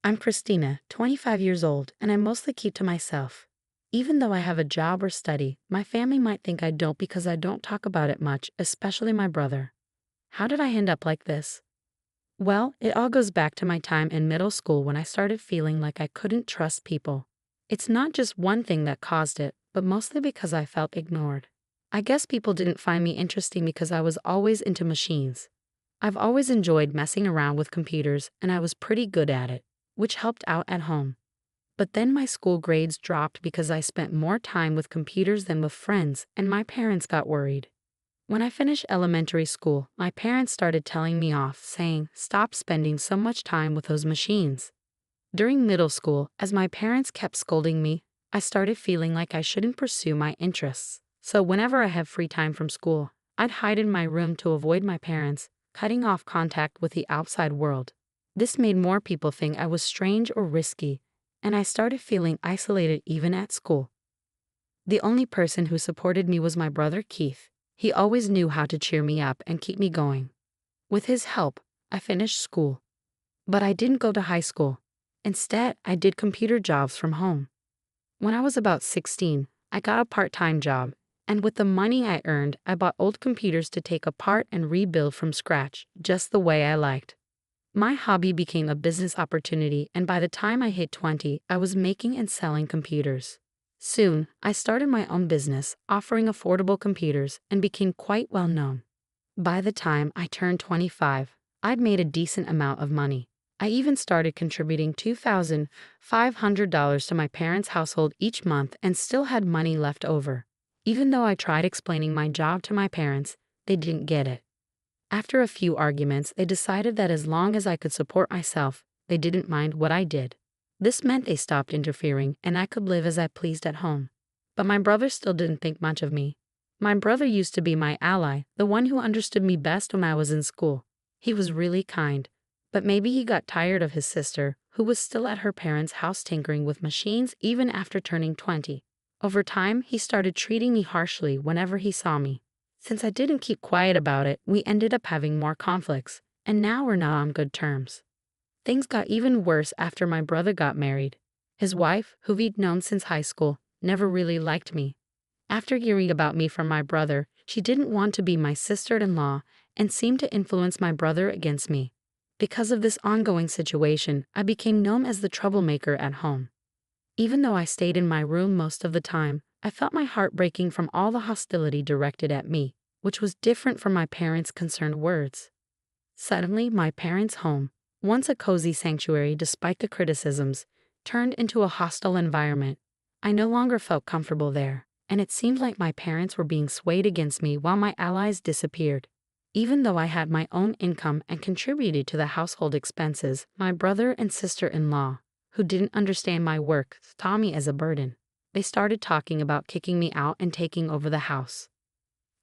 I'm Christina, 25 years old, and I mostly keep to myself. Even though I have a job or study, my family might think I don't because I don't talk about it much, especially my brother. How did I end up like this? Well, it all goes back to my time in middle school when I started feeling like I couldn't trust people. It's not just one thing that caused it, but mostly because I felt ignored. I guess people didn't find me interesting because I was always into machines. I've always enjoyed messing around with computers, and I was pretty good at it, which helped out at home. But then my school grades dropped because I spent more time with computers than with friends, and my parents got worried. When I finished elementary school, my parents started telling me off, saying, "Stop spending so much time with those machines." During middle school, as my parents kept scolding me, I started feeling like I shouldn't pursue my interests. So whenever I have free time from school, I'd hide in my room to avoid my parents, cutting off contact with the outside world. This made more people think I was strange or risky, and I started feeling isolated even at school. The only person who supported me was my brother Keith. He always knew how to cheer me up and keep me going. With his help, I finished school. But I didn't go to high school. Instead, I did computer jobs from home. When I was about 16, I got a part-time job, and with the money I earned, I bought old computers to take apart and rebuild from scratch, just the way I liked. My hobby became a business opportunity, and by the time I hit 20, I was making and selling computers. Soon, I started my own business, offering affordable computers, and became quite well known. By the time I turned 25, I'd made a decent amount of money. I even started contributing $2,500 to my parents' household each month and still had money left over. Even though I tried explaining my job to my parents, they didn't get it. After a few arguments, they decided that as long as I could support myself, they didn't mind what I did. This meant they stopped interfering and I could live as I pleased at home. But my brother still didn't think much of me. My brother used to be my ally, the one who understood me best when I was in school. He was really kind. But maybe he got tired of his sister, who was still at her parents' house tinkering with machines even after turning 20. Over time, he started treating me harshly whenever he saw me. Since I didn't keep quiet about it, we ended up having more conflicts, and now we're not on good terms. Things got even worse after my brother got married. His wife, who we'd known since high school, never really liked me. After hearing about me from my brother, she didn't want to be my sister-in-law and seemed to influence my brother against me. Because of this ongoing situation, I became known as the troublemaker at home. Even though I stayed in my room most of the time, I felt my heart breaking from all the hostility directed at me, which was different from my parents' concerned words. Suddenly, my parents' home, once a cozy sanctuary despite the criticisms, turned into a hostile environment. I no longer felt comfortable there, and it seemed like my parents were being swayed against me while my allies disappeared. Even though I had my own income and contributed to the household expenses, my brother and sister-in-law, who didn't understand my work, saw me as a burden. They started talking about kicking me out and taking over the house.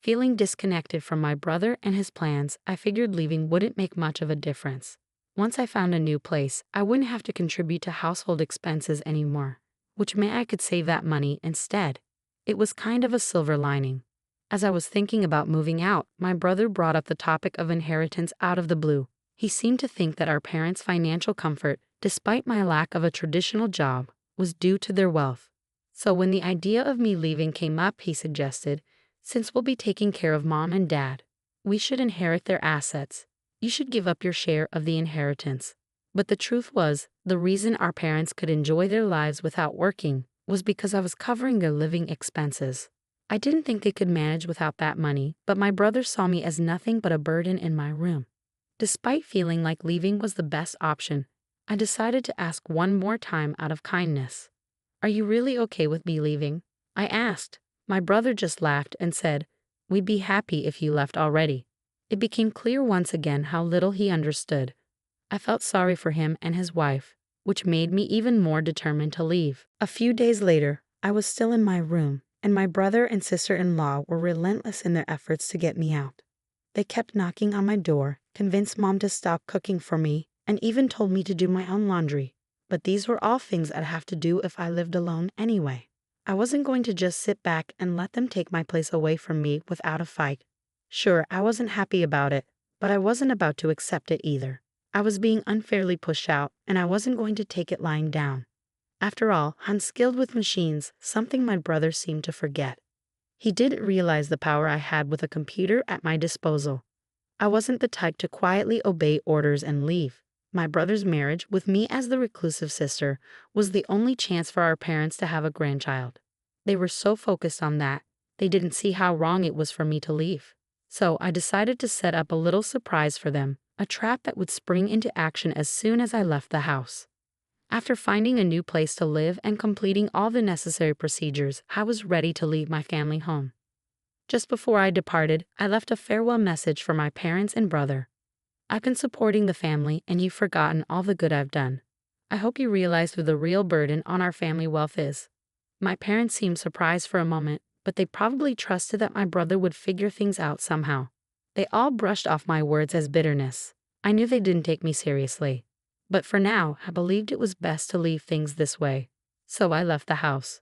Feeling disconnected from my brother and his plans, I figured leaving wouldn't make much of a difference. Once I found a new place, I wouldn't have to contribute to household expenses anymore, which meant I could save that money instead. It was kind of a silver lining. As I was thinking about moving out, my brother brought up the topic of inheritance out of the blue. He seemed to think that our parents' financial comfort, despite my lack of a traditional job, was due to their wealth. So when the idea of me leaving came up, he suggested, "Since we'll be taking care of Mom and Dad, we should inherit their assets. You should give up your share of the inheritance." But the truth was, the reason our parents could enjoy their lives without working was because I was covering their living expenses. I didn't think they could manage without that money, but my brother saw me as nothing but a burden in my room. Despite feeling like leaving was the best option, I decided to ask one more time out of kindness. "Are you really okay with me leaving?" I asked. My brother just laughed and said, "We'd be happy if you left already." It became clear once again how little he understood. I felt sorry for him and his wife, which made me even more determined to leave. A few days later, I was still in my room, and my brother and sister-in-law were relentless in their efforts to get me out. They kept knocking on my door, convinced Mom to stop cooking for me, and even told me to do my own laundry. But these were all things I'd have to do if I lived alone anyway. I wasn't going to just sit back and let them take my place away from me without a fight. Sure, I wasn't happy about it, but I wasn't about to accept it either. I was being unfairly pushed out, and I wasn't going to take it lying down. After all, I'm skilled with machines, something my brother seemed to forget. He didn't realize the power I had with a computer at my disposal. I wasn't the type to quietly obey orders and leave. My brother's marriage, with me as the reclusive sister, was the only chance for our parents to have a grandchild. They were so focused on that, they didn't see how wrong it was for me to leave. So I decided to set up a little surprise for them, a trap that would spring into action as soon as I left the house. After finding a new place to live and completing all the necessary procedures, I was ready to leave my family home. Just before I departed, I left a farewell message for my parents and brother. I've been supporting the family, and you've forgotten all the good I've done. I hope you realize who the real burden on our family wealth is. My parents seemed surprised for a moment, but they probably trusted that my brother would figure things out somehow. They all brushed off my words as bitterness. I knew they didn't take me seriously. But for now, I believed it was best to leave things this way. So I left the house.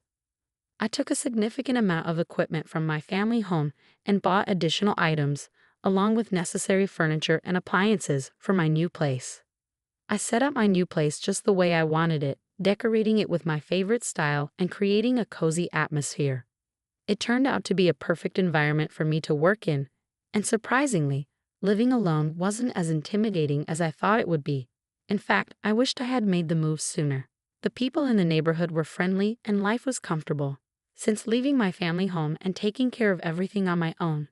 I took a significant amount of equipment from my family home and bought additional items, along with necessary furniture and appliances for my new place. I set up my new place just the way I wanted it, decorating it with my favorite style and creating a cozy atmosphere. It turned out to be a perfect environment for me to work in, and surprisingly, living alone wasn't as intimidating as I thought it would be. In fact, I wished I had made the move sooner. The people in the neighborhood were friendly and life was comfortable. Since leaving my family home and taking care of everything on my own,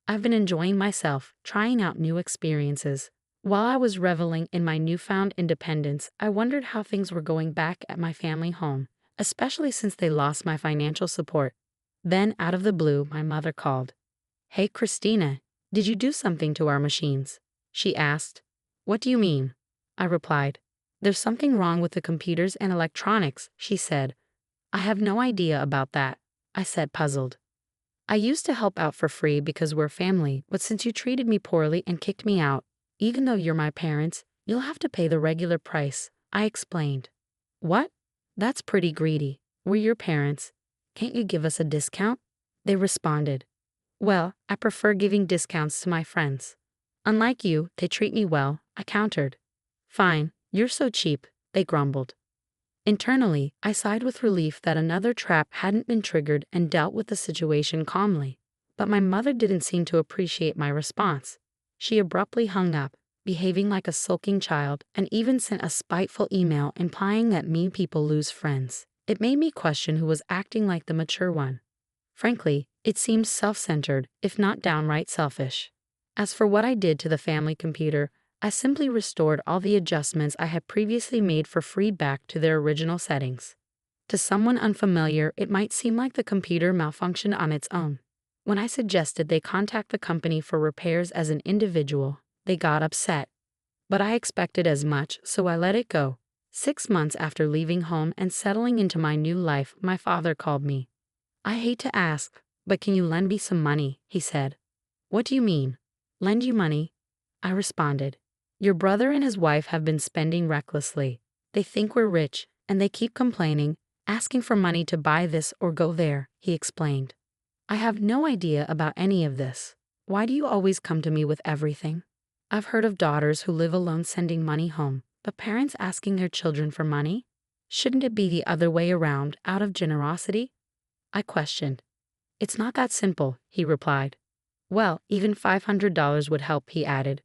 I've been enjoying myself, trying out new experiences. While I was reveling in my newfound independence, I wondered how things were going back at my family home, especially since they lost my financial support. Then, out of the blue, my mother called. "Hey, Christina, did you do something to our machines?" she asked. "What do you mean?" I replied. "There's something wrong with the computers and electronics," she said. "I have no idea about that," I said, puzzled. "I used to help out for free because we're family, but since you treated me poorly and kicked me out, even though you're my parents, you'll have to pay the regular price," I explained. "What? That's pretty greedy. We're your parents. Can't you give us a discount?" They responded. "Well, I prefer giving discounts to my friends. Unlike you, they treat me well," I countered. "Fine, you're so cheap," they grumbled. Internally, I sighed with relief that another trap hadn't been triggered and dealt with the situation calmly. But my mother didn't seem to appreciate my response. She abruptly hung up, behaving like a sulking child, and even sent a spiteful email implying that mean people lose friends. It made me question who was acting like the mature one. Frankly, it seemed self-centered, if not downright selfish. As for what I did to the family computer, I simply restored all the adjustments I had previously made for free back to their original settings. To someone unfamiliar, it might seem like the computer malfunctioned on its own. When I suggested they contact the company for repairs as an individual, they got upset. But I expected as much, so I let it go. 6 months after leaving home and settling into my new life, my father called me. "I hate to ask, but can you lend me some money?" he said. "What do you mean? Lend you money?" I responded. "Your brother and his wife have been spending recklessly. They think we're rich, and they keep complaining, asking for money to buy this or go there," he explained. "I have no idea about any of this. Why do you always come to me with everything? I've heard of daughters who live alone sending money home, but parents asking their children for money? Shouldn't it be the other way around, out of generosity?" I questioned. "It's not that simple," he replied. "Well, even $500 would help," he added.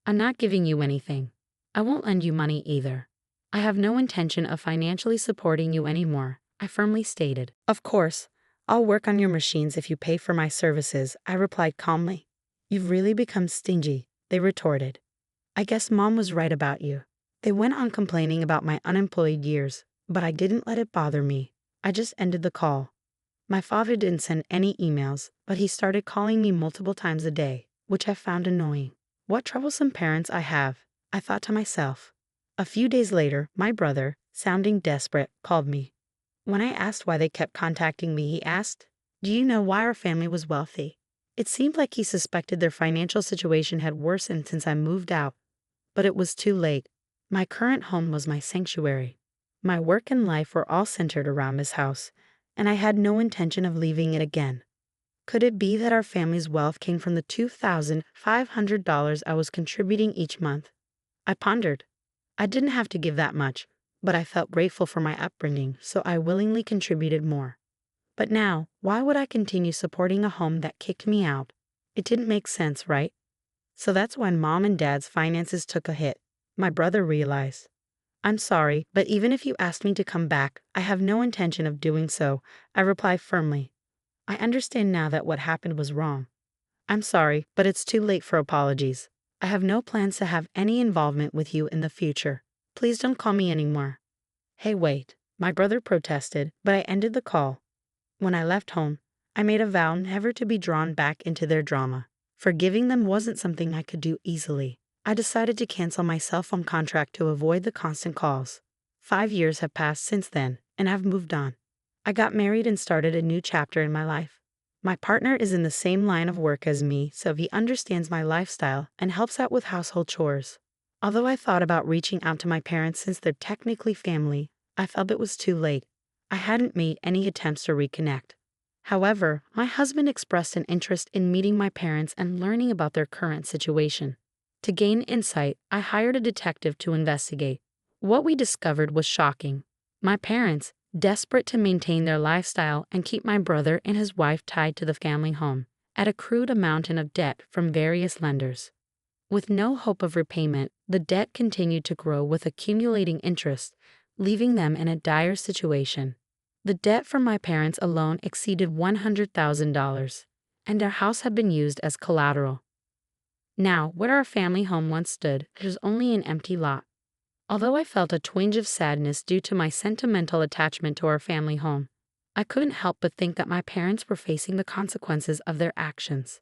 "I'm not giving you anything. I won't lend you money either. I have no intention of financially supporting you anymore," I firmly stated. "Of course, I'll work on your machines if you pay for my services," I replied calmly. "You've really become stingy," they retorted. "I guess Mom was right about you." They went on complaining about my unemployed years, but I didn't let it bother me. I just ended the call. My father didn't send any emails, but he started calling me multiple times a day, which I found annoying. What troublesome parents I have, I thought to myself. A few days later, my brother, sounding desperate, called me. When I asked why they kept contacting me, he asked, "Do you know why our family was wealthy?" It seemed like he suspected their financial situation had worsened since I moved out, but it was too late. My current home was my sanctuary. My work and life were all centered around this house, and I had no intention of leaving it again. Could it be that our family's wealth came from the $2,500 I was contributing each month? I pondered. I didn't have to give that much, but I felt grateful for my upbringing, so I willingly contributed more. But now, why would I continue supporting a home that kicked me out? It didn't make sense, right? So that's when mom and dad's finances took a hit. My brother realized. I'm sorry, but even if you asked me to come back, I have no intention of doing so, I replied firmly. I understand now that what happened was wrong. I'm sorry, but it's too late for apologies. I have no plans to have any involvement with you in the future. Please don't call me anymore. Hey, wait, my brother protested, but I ended the call. When I left home, I made a vow never to be drawn back into their drama. Forgiving them wasn't something I could do easily. I decided to cancel my cell phone contract to avoid the constant calls. 5 years have passed since then, and I've moved on. I got married and started a new chapter in my life. My partner is in the same line of work as me, so he understands my lifestyle and helps out with household chores. Although I thought about reaching out to my parents since they're technically family, I felt it was too late. I hadn't made any attempts to reconnect. However, my husband expressed an interest in meeting my parents and learning about their current situation. To gain insight, I hired a detective to investigate. What we discovered was shocking. My parents, desperate to maintain their lifestyle and keep my brother and his wife tied to the family home, had accrued a mountain of debt from various lenders. With no hope of repayment, the debt continued to grow with accumulating interest, leaving them in a dire situation. The debt from my parents alone exceeded $100,000, and their house had been used as collateral. Now, where our family home once stood, there's only an empty lot. Although I felt a twinge of sadness due to my sentimental attachment to our family home, I couldn't help but think that my parents were facing the consequences of their actions.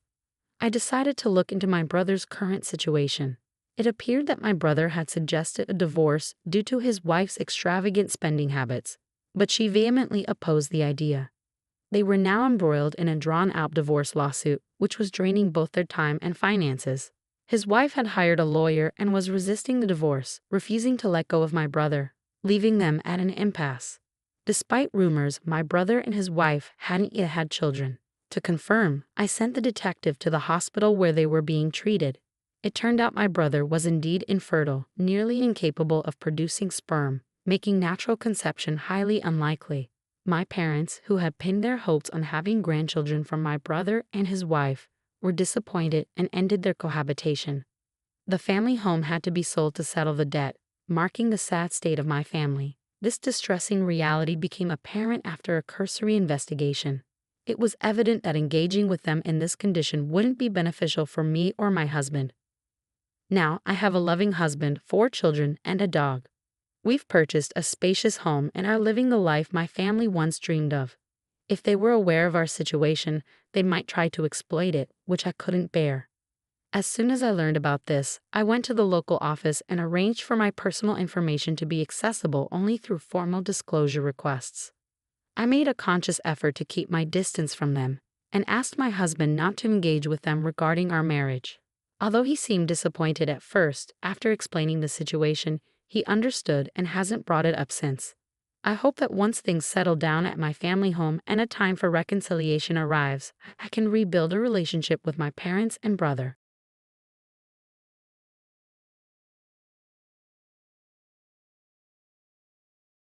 I decided to look into my brother's current situation. It appeared that my brother had suggested a divorce due to his wife's extravagant spending habits, but she vehemently opposed the idea. They were now embroiled in a drawn-out divorce lawsuit, which was draining both their time and finances. His wife had hired a lawyer and was resisting the divorce, refusing to let go of my brother, leaving them at an impasse. Despite rumors, my brother and his wife hadn't yet had children. To confirm, I sent the detective to the hospital where they were being treated. It turned out my brother was indeed infertile, nearly incapable of producing sperm, making natural conception highly unlikely. My parents, who had pinned their hopes on having grandchildren from my brother and his wife, were disappointed and ended their cohabitation. The family home had to be sold to settle the debt, marking the sad state of my family. This distressing reality became apparent after a cursory investigation. It was evident that engaging with them in this condition wouldn't be beneficial for me or my husband. Now, I have a loving husband, 4 children, and a dog. We've purchased a spacious home and are living the life my family once dreamed of. If they were aware of our situation, they might try to exploit it, which I couldn't bear. As soon as I learned about this, I went to the local office and arranged for my personal information to be accessible only through formal disclosure requests. I made a conscious effort to keep my distance from them and asked my husband not to engage with them regarding our marriage. Although he seemed disappointed at first, after explaining the situation, he understood and hasn't brought it up since. I hope that once things settle down at my family home and a time for reconciliation arrives, I can rebuild a relationship with my parents and brother.